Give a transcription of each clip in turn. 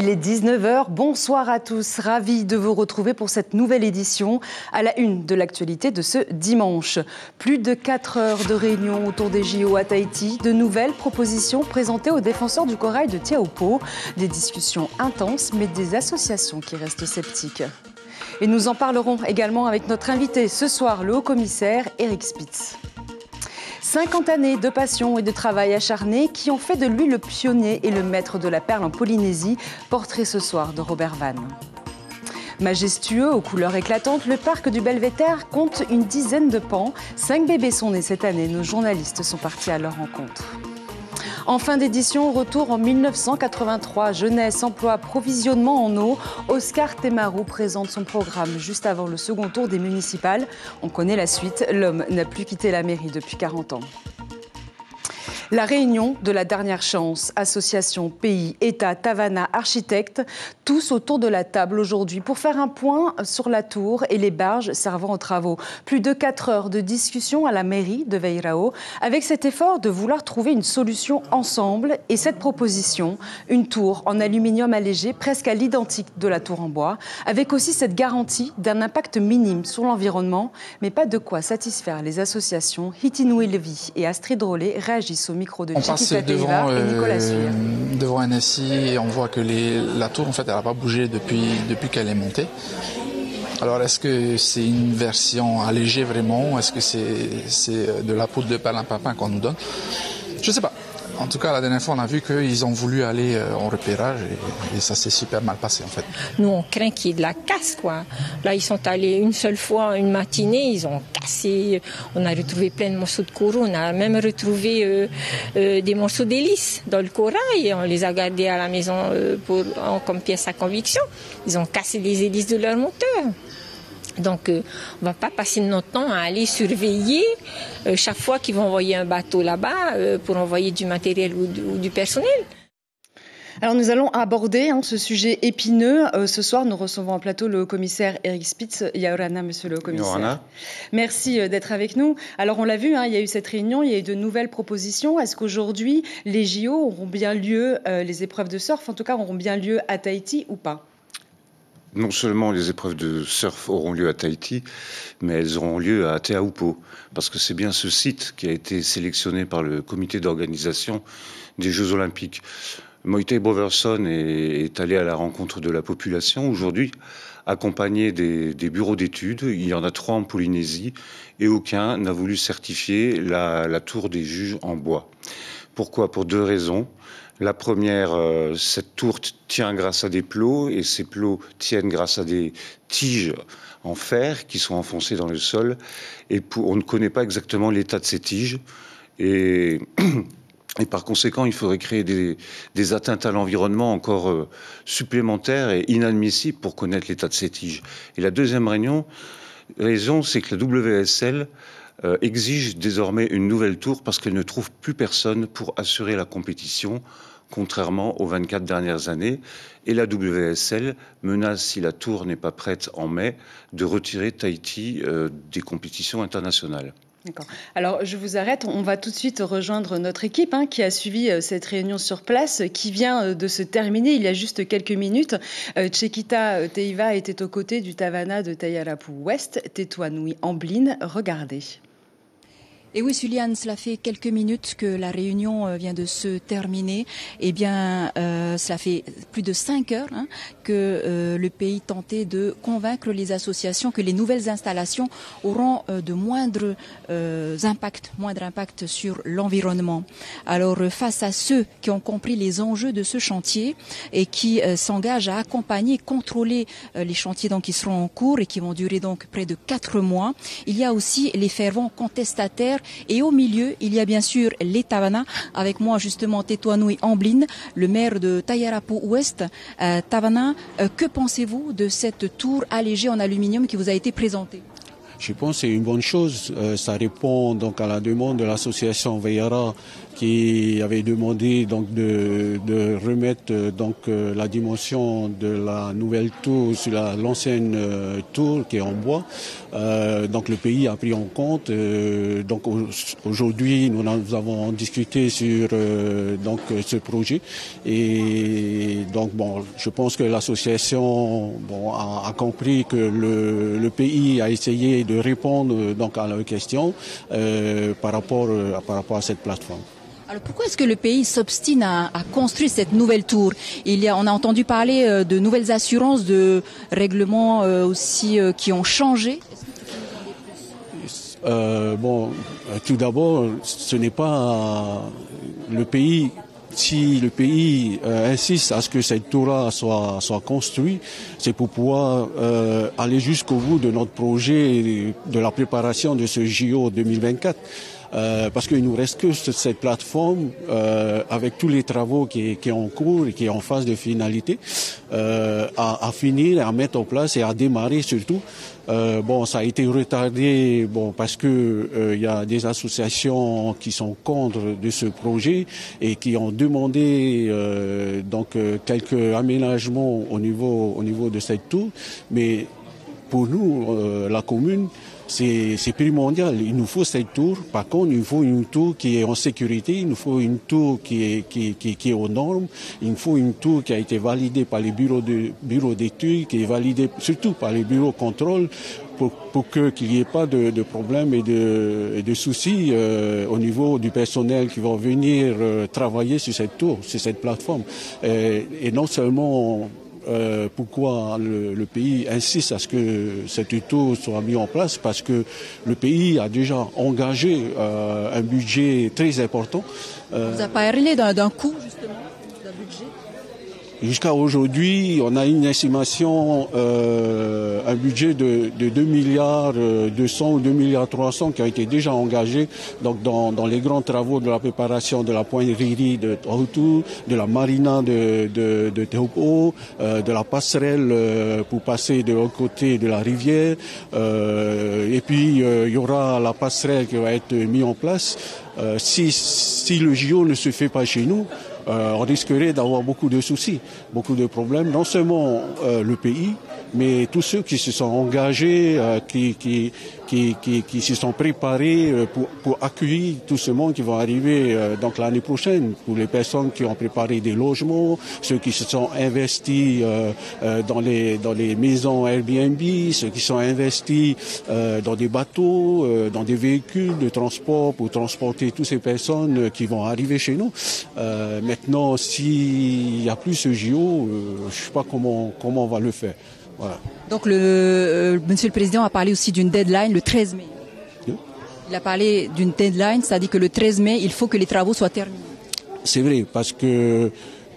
Il est 19 h, bonsoir à tous, ravi de vous retrouver pour cette nouvelle édition à la une de l'actualité de ce dimanche. Plus de 4 heures de réunion autour des JO à Tahiti, de nouvelles propositions présentées aux défenseurs du corail de Teahupo'o, des discussions intenses mais des associations qui restent sceptiques. Et nous en parlerons également avec notre invité ce soir, le haut-commissaire Eric Spitz. 50 années de passion et de travail acharné qui ont fait de lui le pionnier et le maître de la perle en Polynésie. Portrait ce soir de Robert Van. Majestueux, aux couleurs éclatantes, le parc du Belvédère compte une dizaine de pans. 5 bébés sont nés cette année. Nos journalistes sont partis à leur rencontre. En fin d'édition, retour en 1983. Jeunesse, emploi, approvisionnement en eau. Oscar Temaru présente son programme juste avant le second tour des municipales. On connaît la suite. L'homme n'a plus quitté la mairie depuis 40 ans. La réunion de la dernière chance, associations, pays, État, Tavana, architectes, tous autour de la table aujourd'hui pour faire un point sur la tour et les barges servant aux travaux. Plus de 4 heures de discussion à la mairie de Veirao avec cet effort de vouloir trouver une solution ensemble et cette proposition, une tour en aluminium allégé presque à l'identique de la tour en bois, avec aussi cette garantie d'un impact minime sur l'environnement, mais pas de quoi satisfaire les associations. Hitinui Levi et Astrid Rollet réagissent au micro de Chiquita Teiva et Nicolas Suir. Devant NSI et on voit que la tour en fait elle n'a pas bougé depuis qu'elle est montée. Alors est-ce que c'est une version allégée vraiment? Est-ce que c'est de la poudre de perlimpinpin qu'on nous donne? Je ne sais pas. En tout cas, la dernière fois, on a vu qu'ils ont voulu aller en repérage et ça s'est super mal passé, en fait. Nous, on craint qu'il y ait de la casse, quoi. Là, ils sont allés une seule fois, une matinée, ils ont cassé. On a retrouvé plein de morceaux de coraux. On a même retrouvé des morceaux d'hélice dans le corail et on les a gardés à la maison comme pièce à conviction. Ils ont cassé les hélices de leur moteur. Donc, on ne va pas passer notre temps à aller surveiller chaque fois qu'ils vont envoyer un bateau là-bas pour envoyer du matériel ou du personnel. Alors nous allons aborder ce sujet épineux. Ce soir, nous recevons en plateau le haut-commissaire Eric Spitz. Yaorana, monsieur le haut-commissaire. Yaorana. Merci d'être avec nous. Alors on l'a vu, il y a eu cette réunion, il y a eu de nouvelles propositions. Est-ce qu'aujourd'hui, les JO auront bien lieu, les épreuves de surf, en tout cas, auront bien lieu à Tahiti ou pas ? Non seulement les épreuves de surf auront lieu à Tahiti, mais elles auront lieu à Teahupo'o, parce que c'est bien ce site qui a été sélectionné par le comité d'organisation des Jeux Olympiques. Moïté Boverson est allé à la rencontre de la population aujourd'hui, accompagné des bureaux d'études. Il y en a 3 en Polynésie et aucun n'a voulu certifier la tour des juges en bois. Pourquoi ? Pour 2 raisons. La première, cette tour tient grâce à des plots et ces plots tiennent grâce à des tiges en fer qui sont enfoncées dans le sol et on ne connaît pas exactement l'état de ces tiges et par conséquent il faudrait créer des atteintes à l'environnement encore supplémentaires et inadmissibles pour connaître l'état de ces tiges. Et la deuxième raison, c'est que la WSL exige désormais une nouvelle tour parce qu'elle ne trouve plus personne pour assurer la compétition, contrairement aux 24 dernières années. Et la WSL menace, si la tour n'est pas prête en mai, de retirer Tahiti des compétitions internationales. D'accord. Alors, je vous arrête. On va tout de suite rejoindre notre équipe qui a suivi cette réunion sur place, qui vient de se terminer il y a juste quelques minutes. Chiquita Teiva était aux côtés du Tavana de Taiarapu Ouest, Tetuanui Amblin. Regardez. Et oui, Suliane, cela fait quelques minutes que la réunion vient de se terminer. Eh bien, cela fait plus de 5 heures que le pays tentait de convaincre les associations que les nouvelles installations auront de moindre impact sur l'environnement. Alors, face à ceux qui ont compris les enjeux de ce chantier et qui s'engagent à accompagner, contrôler les chantiers qui seront en cours et qui vont durer donc près de 4 mois, il y a aussi les fervents contestataires. Et au milieu, il y a bien sûr les Tavana. Avec moi, justement, Tetuanui Amblin, le maire de Taiarapu Ouest. Tavana, que pensez-vous de cette tour allégée en aluminium qui vous a été présentée ? Je pense que c'est une bonne chose. Ça répond donc à la demande de l'association Veira qui avait demandé donc de remettre la dimension de la nouvelle tour sur l'ancienne tour qui est en bois. Donc le pays a pris en compte. Donc aujourd'hui, nous avons discuté sur ce projet et donc je pense que l'association a compris que le pays a essayé de répondre donc à leurs questions par rapport à cette plateforme. Alors pourquoi est-ce que le pays s'obstine à construire cette nouvelle tour? On a entendu parler de nouvelles assurances, de règlements aussi qui ont changé. Tout d'abord, ce n'est pas le pays. Si le pays insiste à ce que cette tour-là soit construite, c'est pour pouvoir aller jusqu'au bout de notre projet de la préparation de ce JO 2024. Parce qu'il nous reste que cette plateforme avec tous les travaux qui est en cours et qui est en phase de finalité à finir, à mettre en place et à démarrer surtout. Ça a été retardé parce que il y a des associations qui sont contre de ce projet et qui ont demandé quelques aménagements au niveau de cette tour. Mais pour nous, la commune, c'est primordial. Il nous faut cette tour. Par contre, il nous faut une tour qui est en sécurité. Il nous faut une tour qui est aux normes. Il nous faut une tour qui a été validée par les bureaux d'études, qui est validée surtout par les bureaux contrôle pour qu'il n'y ait pas de problèmes et de soucis au niveau du personnel qui va venir travailler sur cette tour, sur cette plateforme. Et non seulement pourquoi le pays insiste à ce que cette tour soit mise en place, parce que le pays a déjà engagé un budget très important. Vous avez parlé d'un coût justement, d'un budget? Jusqu'à aujourd'hui, on a une estimation, un budget de 2 milliards 200 ou 2 milliards 300 qui a été déjà engagé donc dans les grands travaux de la préparation de la pointe Riri de Tohutu, de la marina de Tehupo, de la passerelle pour passer de l'autre côté de la rivière. Et puis, il y aura la passerelle qui va être mise en place. Si le JO ne se fait pas chez nous, on risquerait d'avoir beaucoup de soucis, beaucoup de problèmes, non seulement le pays, mais tous ceux qui se sont engagés, qui se sont préparés pour accueillir tout ce monde qui va arriver donc l'année prochaine, pour les personnes qui ont préparé des logements, ceux qui se sont investis dans les maisons Airbnb, ceux qui sont investis dans des bateaux, dans des véhicules de transport pour transporter toutes ces personnes qui vont arriver chez nous. Maintenant, s'il n'y a plus ce JO, je ne sais pas comment on va le faire. Voilà. Donc Monsieur le Président a parlé aussi d'une deadline le 13 mai. Oui. Il a parlé d'une deadline, c'est-à-dire que le 13 mai, il faut que les travaux soient terminés. C'est vrai, parce que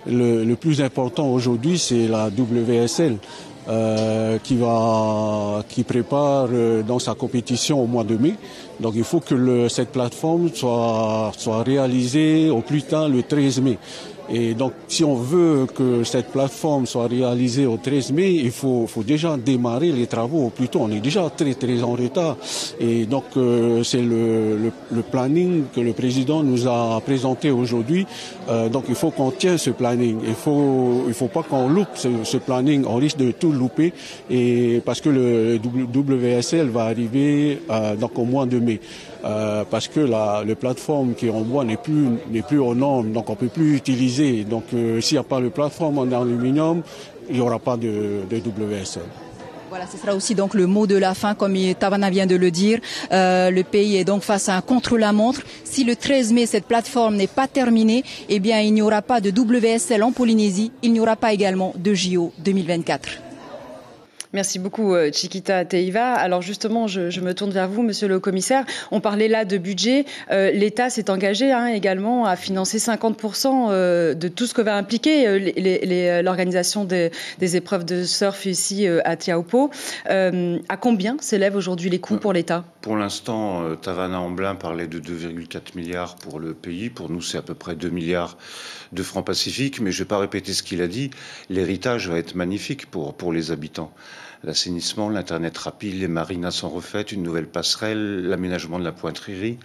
le plus important aujourd'hui, c'est la WSL qui prépare dans sa compétition au mois de mai. Donc il faut que cette plateforme soit réalisée au plus tard le 13 mai. Et donc, si on veut que cette plateforme soit réalisée au 13 mai, il faut déjà démarrer les travaux au plus tôt. On est déjà très, très en retard. Et donc, c'est le planning que le président nous a présenté aujourd'hui. Donc, il faut qu'on tienne ce planning. Il faut pas qu'on loupe ce planning. On risque de tout louper. Et parce que le WSL va arriver donc au mois de mai. Parce que la plateforme qui est en bois n'est plus aux normes, donc on peut plus utiliser. Donc s'il n'y a pas de plateforme en aluminium, il n'y aura pas de WSL. Voilà, ce sera aussi donc le mot de la fin, comme Tavana vient de le dire. Le pays est donc face à un contre-la-montre. Si le 13 mai, cette plateforme n'est pas terminée, eh bien il n'y aura pas de WSL en Polynésie, il n'y aura pas également de JO 2024. Merci beaucoup, Chiquita Teiva. Alors justement, je me tourne vers vous, monsieur le commissaire. On parlait là de budget. L'État s'est engagé également à financer 50% de tout ce que va impliquer l'organisation des épreuves de surf ici à Teahupo'o. À combien s'élèvent aujourd'hui les coûts pour l'État ? Pour l'instant, Tavana Amblin parlait de 2,4 milliards pour le pays. Pour nous, c'est à peu près 2 milliards de francs pacifiques. Mais je ne vais pas répéter ce qu'il a dit. L'héritage va être magnifique pour les habitants. l'assainissement, l'Internet rapide, les marinas sont refaites, une nouvelle passerelle, l'aménagement de la pointrerie.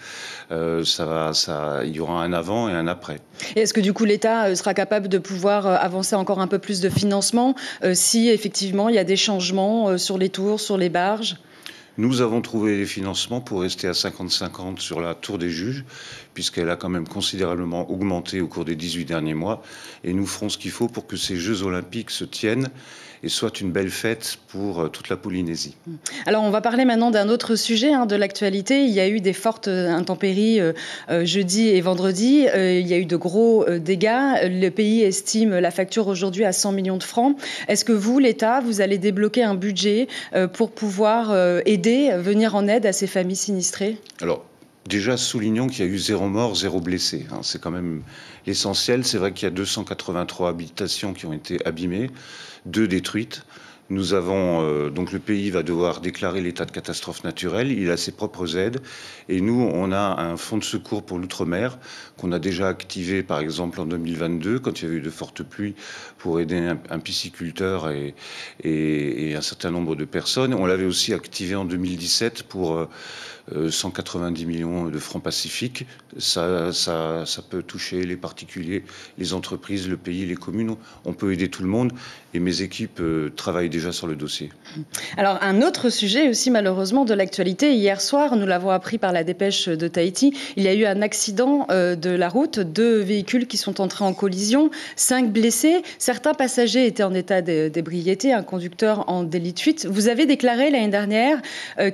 Il y aura un avant et un après. Et est-ce que du coup l'État sera capable de pouvoir avancer encore un peu plus de financement si effectivement il y a des changements sur les tours, sur les barges ? Nous avons trouvé les financements pour rester à 50-50 sur la tour des juges, puisqu'elle a quand même considérablement augmenté au cours des 18 derniers mois. Et nous ferons ce qu'il faut pour que ces Jeux olympiques se tiennent et soit une belle fête pour toute la Polynésie. Alors on va parler maintenant d'un autre sujet de l'actualité. Il y a eu des fortes intempéries jeudi et vendredi. Il y a eu de gros dégâts. Le pays estime la facture aujourd'hui à 100 millions de francs. Est-ce que vous, l'État, vous allez débloquer un budget pour pouvoir venir en aide à ces familles sinistrées ? Alors, déjà, soulignons qu'il y a eu 0 mort, 0 blessé. C'est quand même l'essentiel. C'est vrai qu'il y a 283 habitations qui ont été abîmées, 2 détruites. Nous avons donc le pays va devoir déclarer l'état de catastrophe naturelle. Il a ses propres aides et nous on a un fonds de secours pour l'outre-mer qu'on a déjà activé par exemple en 2022 quand il y a eu de fortes pluies pour aider un pisciculteur et un certain nombre de personnes. On l'avait aussi activé en 2017 pour 190 millions de francs pacifiques. Ça peut toucher les particuliers, les entreprises, le pays, les communes. On peut aider tout le monde et mes équipes travaillent déjà sur le dossier. Alors un autre sujet aussi malheureusement de l'actualité. Hier soir, nous l'avons appris par la dépêche de Tahiti, il y a eu un accident de la route, 2 véhicules qui sont entrés en collision, 5 blessés. Certains passagers étaient en état d'ébriété, un conducteur en délit de fuite. Vous avez déclaré l'année dernière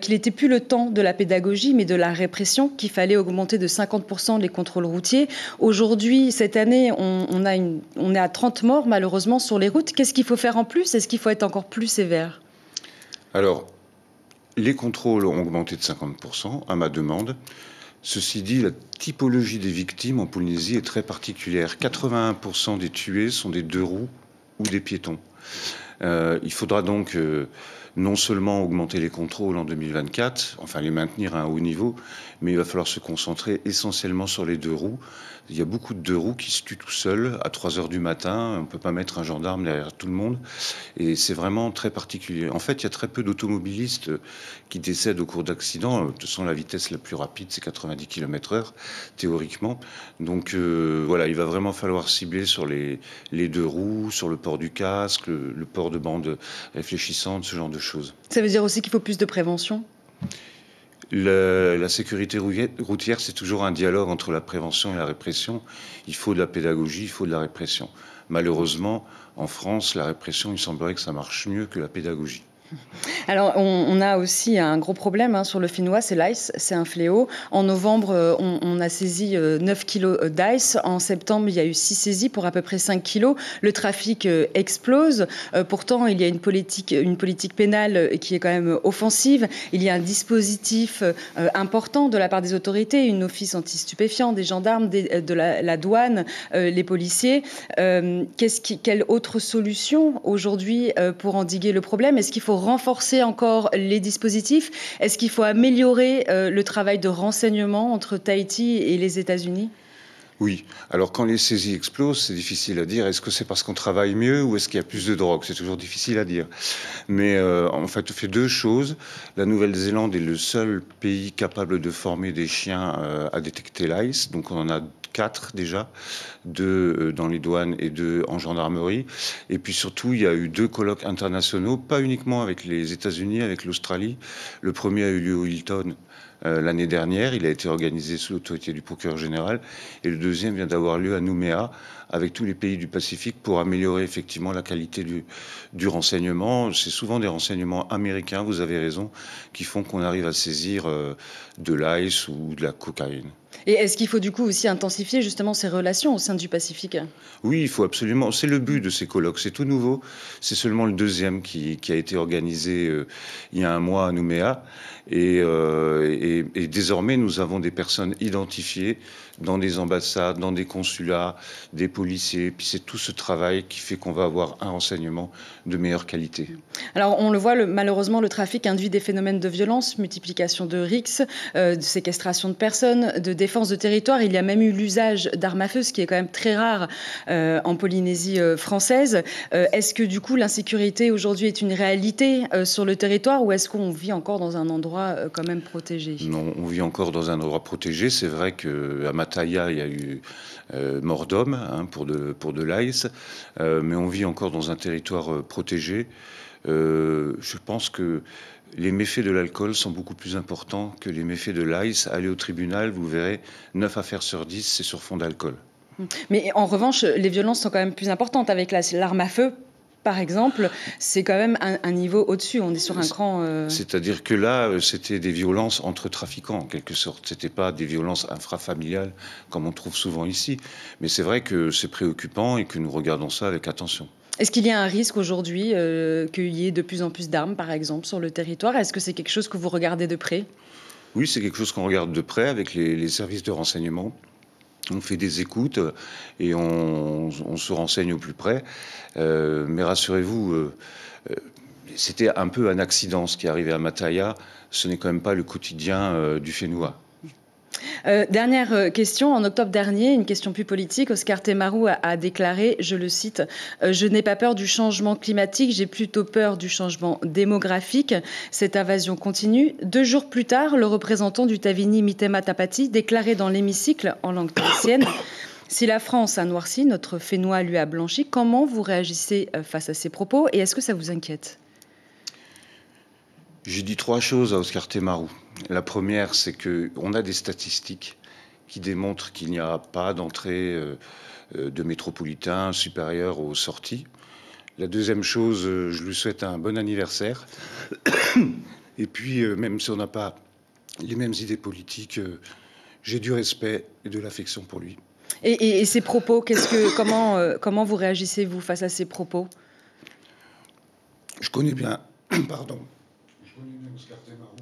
qu'il n'était plus le temps de la pédagogie mais de la répression, qu'il fallait augmenter de 50% les contrôles routiers. Aujourd'hui, cette année, on est à 30 morts malheureusement sur les routes. Qu'est-ce qu'il faut faire en plus ? Est-ce qu'il faut être encore plus sévère ? Alors, les contrôles ont augmenté de 50% à ma demande. Ceci dit, la typologie des victimes en Polynésie est très particulière. 81% des tués sont des 2 roues ou des piétons. Il faudra donc non seulement augmenter les contrôles en 2024, enfin les maintenir à un haut niveau, mais il va falloir se concentrer essentiellement sur les 2 roues. Il y a beaucoup de 2 roues qui se tuent tout seuls à 3 heures du matin. On ne peut pas mettre un gendarme derrière tout le monde. Et c'est vraiment très particulier. En fait, il y a très peu d'automobilistes qui décèdent au cours d'accidents. De toute façon, la vitesse la plus rapide, c'est 90 km/h, théoriquement. Donc voilà, il va vraiment falloir cibler sur les 2 roues, sur le port du casque, le port de bandes réfléchissantes, ce genre de choses. Ça veut dire aussi qu'il faut plus de prévention ? La sécurité routière, c'est toujours un dialogue entre la prévention et la répression. Il faut de la pédagogie, il faut de la répression. Malheureusement, en France, la répression, il semblerait que ça marche mieux que la pédagogie. Alors, on a aussi un gros problème sur le Finnois, c'est l'ice, c'est un fléau. En novembre, on a saisi 9 kilos d'ice. En septembre, il y a eu 6 saisies pour à peu près 5 kilos. Le trafic explose. Pourtant, il y a une politique pénale qui est quand même offensive. Il y a un dispositif important de la part des autorités, une office anti-stupéfiants, des gendarmes, de la douane, les policiers. Quelle autre solution aujourd'hui pour endiguer le problème ? Est-ce qu'il faut renforcer encore les dispositifs ? Est-ce qu'il faut améliorer le travail de renseignement entre Tahiti et les États-Unis ? Oui. Alors, quand les saisies explosent, c'est difficile à dire. Est-ce que c'est parce qu'on travaille mieux ou est-ce qu'il y a plus de drogue ? C'est toujours difficile à dire. Mais en fait, on fait 2 choses. La Nouvelle-Zélande est le seul pays capable de former des chiens à détecter l'ice. Donc, on en a 4 déjà, 2 dans les douanes et 2 en gendarmerie. Et puis surtout, il y a eu 2 colloques internationaux, pas uniquement avec les États-Unis, avec l'Australie. Le premier a eu lieu au Hilton l'année dernière. Il a été organisé sous l'autorité du procureur général. Et le deuxième vient d'avoir lieu à Nouméa, avec tous les pays du Pacifique, pour améliorer effectivement la qualité du renseignement. C'est souvent des renseignements américains, vous avez raison, qui font qu'on arrive à saisir de l'ice ou de la cocaïne. Et est-ce qu'il faut du coup aussi intensifier justement ces relations au sein du Pacifique ? Oui, il faut absolument. C'est le but de ces colloques. C'est tout nouveau. C'est seulement le deuxième qui a été organisé il y a un mois à Nouméa. Et désormais, nous avons des personnes identifiées dans des ambassades, dans des consulats, des policiers. Puis c'est tout ce travail qui fait qu'on va avoir un renseignement de meilleure qualité. Alors on le voit, malheureusement, le trafic induit des phénomènes de violence, multiplication de rixes, de séquestration de personnes, de défense de territoire. Il y a même eu l'usage d'armes à feu, ce qui est quand même très rare en Polynésie française. Est-ce que du coup l'insécurité aujourd'hui est une réalité sur le territoire ou est-ce qu'on vit encore dans un endroit quand même protégé? Non, on vit encore dans un endroit protégé. C'est vrai qu'à Mataya, il y a eu mort d'homme pour de l'ice, mais on vit encore dans un territoire protégé. Je pense que les méfaits de l'alcool sont beaucoup plus importants que les méfaits de l'ice. Allez au tribunal, vous verrez, 9 affaires sur 10, c'est sur fond d'alcool. Mais en revanche, les violences sont quand même plus importantes. Avec l'arme à feu, par exemple, c'est quand même un niveau au-dessus. On est sur un cran... C'est-à-dire que là, c'était des violences entre trafiquants, en quelque sorte. C'était pas des violences infrafamiliales, comme on trouve souvent ici. Mais c'est vrai que c'est préoccupant et que nous regardons ça avec attention. Est-ce qu'il y a un risque aujourd'hui qu'il y ait de plus en plus d'armes, par exemple, sur le territoire? Est-ce que c'est quelque chose que vous regardez de près? Oui, c'est quelque chose qu'on regarde de près avec les services de renseignement. On fait des écoutes et on se renseigne au plus près. Mais rassurez-vous, c'était un peu un accident ce qui est arrivé à Mataya. Ce n'est quand même pas le quotidien du Fénois. Dernière question. En octobre dernier, une question plus politique, Oscar Temaru a déclaré, je le cite, « Je n'ai pas peur du changement climatique, j'ai plutôt peur du changement démographique ». Cette invasion continue. 2 jours plus tard, le représentant du Tavini, Mitema Tapati, déclarait dans l'hémicycle, en langue tahitienne, « Si la France a noirci, notre Fénois lui a blanchi ». Comment vous réagissez face à ces propos et est-ce que ça vous inquiète? J'ai dit 3 choses à Oscar Temaru. La première, c'est qu'on a des statistiques qui démontrent qu'il n'y a pas d'entrée de métropolitains supérieure aux sorties. La deuxième chose, je lui souhaite un bon anniversaire. Et puis, même si on n'a pas les mêmes idées politiques, j'ai du respect et de l'affection pour lui. Et ces propos, comment vous réagissez-vous face à ces propos? Je connais bien... Pardon. Je connais bien Oscar Temaru.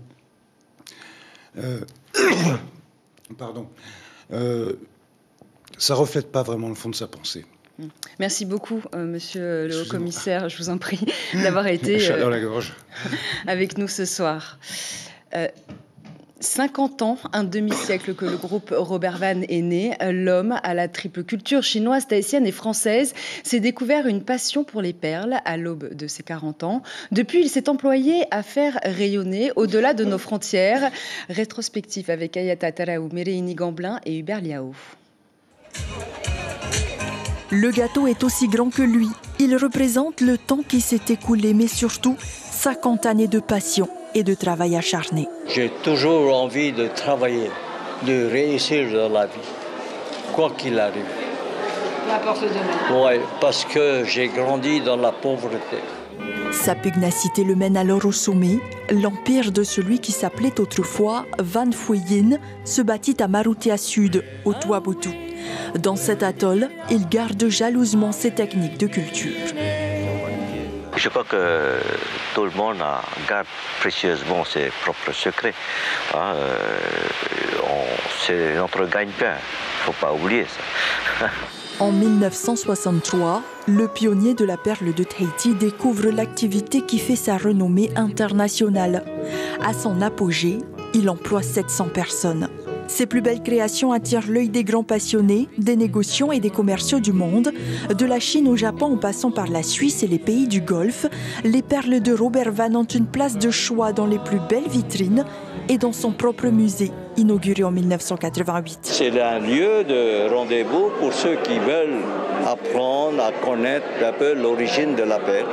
Pardon. Ça reflète pas vraiment le fond de sa pensée. Merci beaucoup, monsieur le haut-commissaire, je vous en prie, d'avoir été dans la gorge. avec nous ce soir. 50 ans, un demi-siècle que le groupe Robert Van est né, l'homme à la triple culture chinoise, tahitienne et française s'est découvert une passion pour les perles à l'aube de ses 40 ans. Depuis, il s'est employé à faire rayonner au-delà de nos frontières. Rétrospective avec Ayata Taraou, Méréini Gamblin et Hubert Liao. Le gâteau est aussi grand que lui. Il représente le temps qui s'est écoulé, mais surtout 50 années de passion et de travail acharné. J'ai toujours envie de travailler, de réussir dans la vie, quoi qu'il arrive. N'importe demain. Oui, parce que j'ai grandi dans la pauvreté. Sa pugnacité le mène alors au sommet. L'empire de celui qui s'appelait autrefois Van Fuyin se bâtit à Marutea Sud, au Tuamotu. Dans cet atoll, il garde jalousement ses techniques de culture. Je crois que tout le monde garde précieusement ses propres secrets. C'est notre gagne-pain, il ne faut pas oublier ça. En 1963, le pionnier de la perle de Tahiti découvre l'activité qui fait sa renommée internationale. À son apogée, il emploie 700 personnes. Ses plus belles créations attirent l'œil des grands passionnés, des négociants et des commerciaux du monde. De la Chine au Japon en passant par la Suisse et les pays du Golfe, les perles de Robert Van ont une place de choix dans les plus belles vitrines et dans son propre musée, inauguré en 1988. C'est un lieu de rendez-vous pour ceux qui veulent apprendre à connaître un peu l'origine de la perle.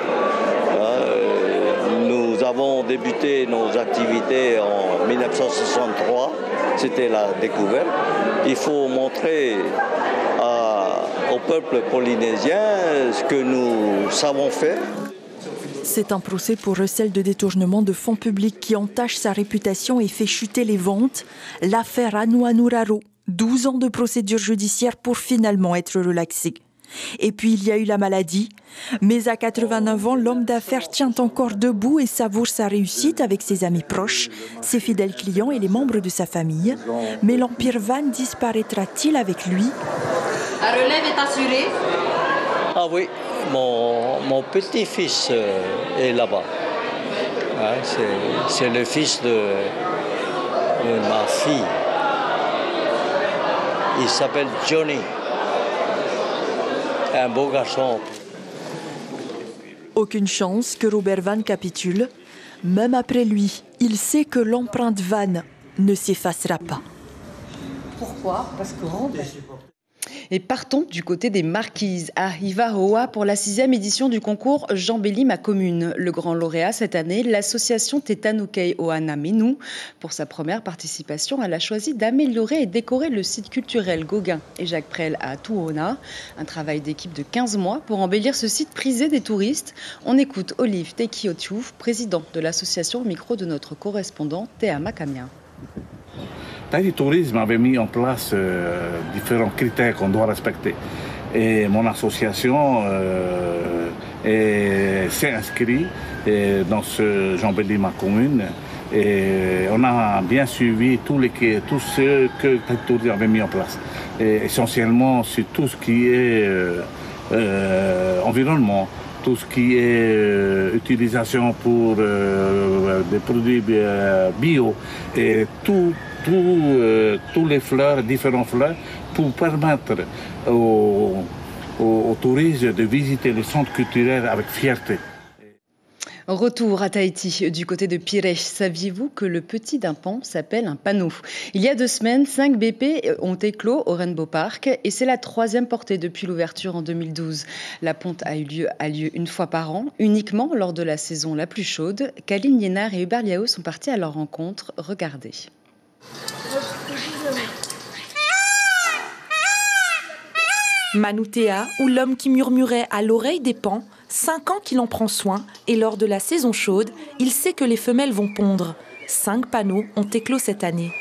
Nous avons débuté nos activités en 1963. C'était la découverte. Il faut montrer au peuple polynésien ce que nous savons faire. C'est un procès pour recel de détournement de fonds publics qui entache sa réputation et fait chuter les ventes. L'affaire Anuanuraro, 12 ans de procédure judiciaire pour finalement être relaxée. Et puis il y a eu la maladie. Mais à 89 ans, l'homme d'affaires tient encore debout et savoure sa réussite avec ses amis proches, ses fidèles clients et les membres de sa famille. Mais l'empire Van disparaîtra-t-il avec lui? La relève est assurée. Ah oui, mon petit-fils est là-bas. C'est le fils de ma fille. Il s'appelle Johnny. Un beau garçon. Aucune chance que Robert Van capitule. Même après lui, il sait que l'empreinte Van ne s'effacera pas. Pourquoi? Parce que Et partons du côté des Marquises, à Ivaroa, pour la 6e édition du concours J'embellis ma commune. Le grand lauréat cette année, l'association Tetanukei Ohana Menu. Pour sa première participation, elle a choisi d'améliorer et décorer le site culturel Gauguin et Jacques Brel à Tuona. Un travail d'équipe de 15 mois pour embellir ce site prisé des touristes. On écoute Olive Tekiotiou, président de l'association, au micro de notre correspondant Théa Makamia. Tahiti Tourisme avait mis en place différents critères qu'on doit respecter. Et mon association s'est inscrite dans ce J'embellis ma commune. Et on a bien suivi tout ce que Tahiti Tourisme avait mis en place. Et essentiellement, c'est tout ce qui est environnement, tout ce qui est utilisation pour des produits bio et tous les fleurs, différents fleurs, pour permettre aux touristes de visiter le centre culturel avec fierté. Retour à Tahiti, du côté de Pire. Saviez-vous que le petit d'un pan s'appelle un panneau? Il y a 2 semaines, 5 BP ont éclos au Rainbow Park et c'est la 3e portée depuis l'ouverture en 2012. La ponte a lieu une fois par an, uniquement lors de la saison la plus chaude. Kaline Liénard et Hubert Liao sont partis à leur rencontre. Regardez. Manutea, ou l'homme qui murmurait à l'oreille des pans, 5 ans qu'il en prend soin, et lors de la saison chaude, il sait que les femelles vont pondre. 5 panneaux ont éclos cette année.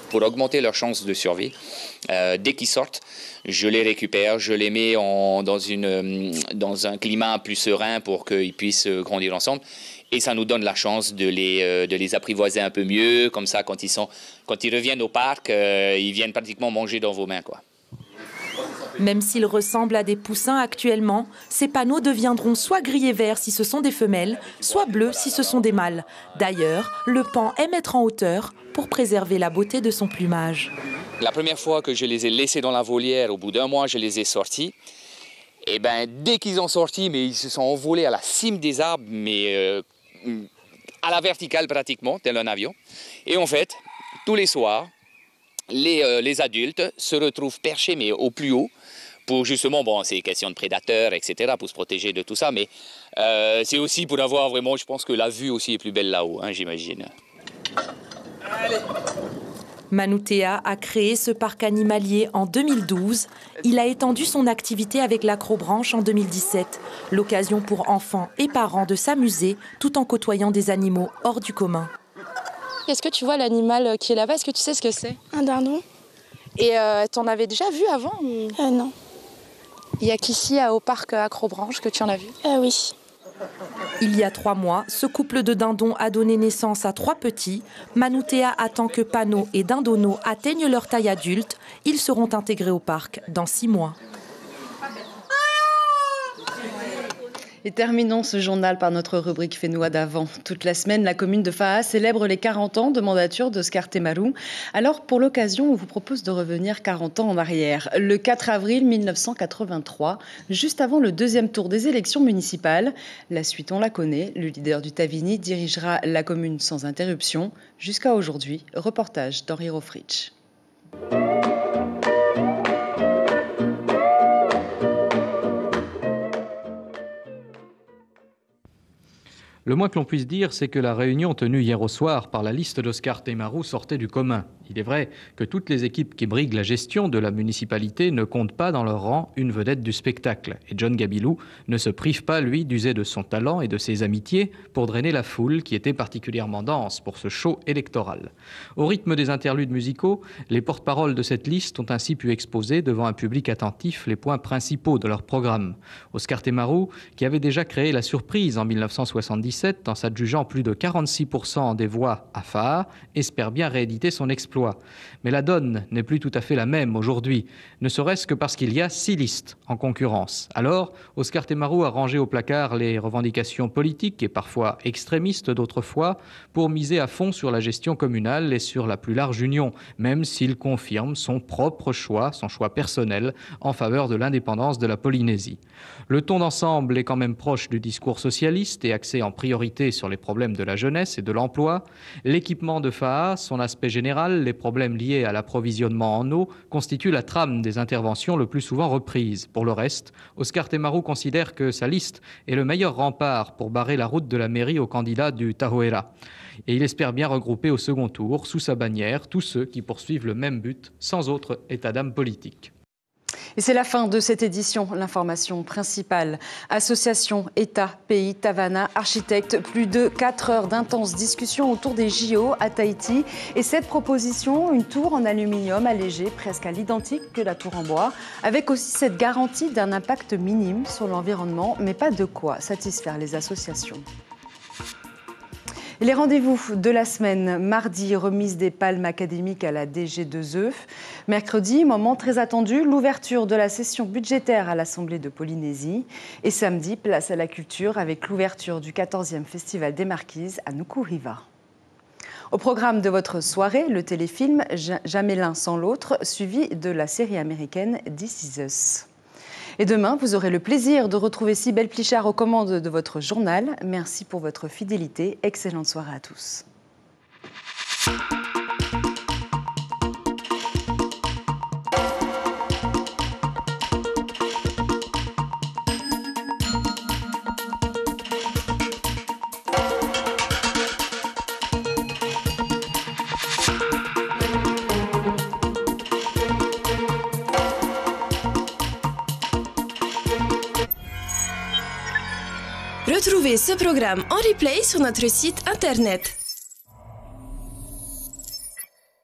Pour augmenter leurs chances de survie, dès qu'ils sortent, je les récupère, je les mets dans un climat plus serein pour qu'ils puissent grandir ensemble. Et ça nous donne la chance de les apprivoiser un peu mieux. Comme ça, quand ils reviennent au parc, ils viennent pratiquement manger dans vos mains, quoi. Même s'ils ressemblent à des poussins actuellement, ces panneaux deviendront soit gris et vert si ce sont des femelles, soit bleus si ce sont des mâles. D'ailleurs, le pan aime être en hauteur pour préserver la beauté de son plumage. La première fois que je les ai laissés dans la volière, au bout d'1 mois, je les ai sortis. Et dès qu'ils ont sorti, mais ils se sont envolés à la cime des arbres, mais à la verticale pratiquement, tel un avion. Et en fait, tous les soirs, les adultes se retrouvent perchés, mais au plus haut, pour justement, c'est question de prédateurs, etc., pour se protéger de tout ça, mais c'est aussi pour avoir vraiment, je pense que la vue aussi est plus belle là-haut, hein, j'imagine. Manutea a créé ce parc animalier en 2012. Il a étendu son activité avec l'Acrobranche en 2017. L'occasion pour enfants et parents de s'amuser tout en côtoyant des animaux hors du commun. Est-ce que tu vois l'animal qui est là-bas? Est-ce que tu sais ce que c'est? Un dindon. Et t'en avais déjà vu avant Non. Il n'y a qu'ici, au parc Acrobranche, que tu en as vu? Oui. Il y a 3 mois, ce couple de dindons a donné naissance à 3 petits. Manutea attend que Pano et Dindono atteignent leur taille adulte. Ils seront intégrés au parc dans 6 mois. Et terminons ce journal par notre rubrique Fénois d'avant. Toute la semaine, la commune de Faha célèbre les 40 ans de mandature d'Oscar Temaru. Alors, pour l'occasion, on vous propose de revenir 40 ans en arrière. Le 4 avril 1983, juste avant le 2e tour des élections municipales. La suite, on la connaît. Le leader du Tavini dirigera la commune sans interruption. Jusqu'à aujourd'hui, reportage d'Henri Rofritsch. Le moins que l'on puisse dire, c'est que la réunion tenue hier au soir par la liste d'Oscar Temaru sortait du commun. Il est vrai que toutes les équipes qui briguent la gestion de la municipalité ne comptent pas dans leur rang une vedette du spectacle. Et John Gabilou ne se prive pas, lui, d'user de son talent et de ses amitiés pour drainer la foule qui était particulièrement dense pour ce show électoral. Au rythme des interludes musicaux, les porte-paroles de cette liste ont ainsi pu exposer devant un public attentif les points principaux de leur programme. Oscar Temaru, qui avait déjà créé la surprise en 1977 en s'adjugeant plus de 46% des voix à Faha, espère bien rééditer son exploit d'emploi. Mais la donne n'est plus tout à fait la même aujourd'hui, ne serait-ce que parce qu'il y a 6 listes en concurrence. Alors, Oscar Temaru a rangé au placard les revendications politiques et parfois extrémistes d'autrefois pour miser à fond sur la gestion communale et sur la plus large union, même s'il confirme son propre choix, son choix personnel en faveur de l'indépendance de la Polynésie. Le ton d'ensemble est quand même proche du discours socialiste et axé en priorité sur les problèmes de la jeunesse et de l'emploi. L'équipement de FAA, son aspect général, les problèmes liés à l'approvisionnement en eau constituent la trame des interventions le plus souvent reprises. Pour le reste, Oscar Temaru considère que sa liste est le meilleur rempart pour barrer la route de la mairie aux candidats du Tahoera. Et il espère bien regrouper au second tour, sous sa bannière, tous ceux qui poursuivent le même but, sans autre état d'âme politique. Et c'est la fin de cette édition. L'information principale. Association, État, pays, Tavana, architectes. Plus de 4 heures d'intenses discussions autour des JO à Tahiti. Et cette proposition, une tour en aluminium allégée, presque à l'identique que la tour en bois, avec aussi cette garantie d'un impact minime sur l'environnement, mais pas de quoi satisfaire les associations. Les rendez-vous de la semaine, mardi, remise des palmes académiques à la DG2E. Mercredi, moment très attendu, l'ouverture de la session budgétaire à l'Assemblée de Polynésie. Et samedi, place à la culture avec l'ouverture du 14e Festival des Marquises à Nuku-Hiva. Au programme de votre soirée, le téléfilm Jamais l'un sans l'autre, suivi de la série américaine This Is Us. Et demain, vous aurez le plaisir de retrouver Cybèle Plichard aux commandes de votre journal. Merci pour votre fidélité. Excellente soirée à tous. Retrouvez ce programme en replay sur notre site internet